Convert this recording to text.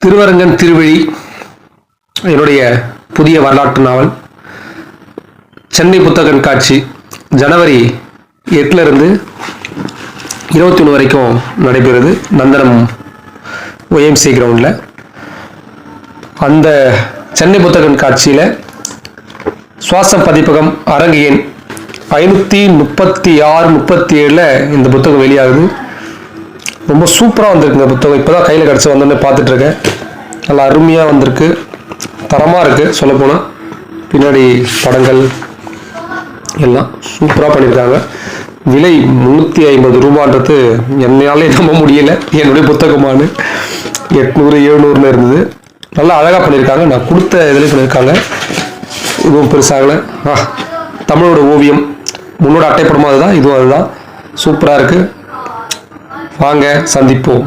திருவரங்கன் திருவழி என்னுடைய புதிய வரலாற்று நாவல். சென்னை புத்தக கண்காட்சி ஜனவரி 8 21 வரைக்கும் நடைபெறுது. நந்தனம் OMC கிரவுண்டில். அந்த சென்னை புத்தக கண்காட்சியில் சுவாசம் பதிப்பகம் அரங்கு எண் 536-37 இந்த புத்தகம் வெளியாகுது. ரொம்ப சூப்பராக வந்திருக்கு இந்த புத்தகம். இப்போ தான் கையில் கிடச்சி வந்தோடனே பார்த்துட்ருக்கேன். நல்லா அருமையாக வந்திருக்கு, தரமாக இருக்குது. சொல்லப்போனால் பின்னாடி படங்கள் எல்லாம் சூப்பராக பண்ணியிருக்காங்க. விலை 350 ரூபான்றது என்னாலே நம்ப முடியல. என்னுடைய புத்தகமானு 800-700 இருந்தது. நல்லா அழகாக பண்ணியிருக்காங்க. நான் கொடுத்த இதில் பண்ணியிருக்காங்க. இதுவும் பெருசாகலை. தமிழோட ஓவியம் முன்னோட அட்டைப்படமாக அதுதான், இதுவும் அதுதான். சூப்பராக இருக்குது. வாங்க சந்திப்போம்.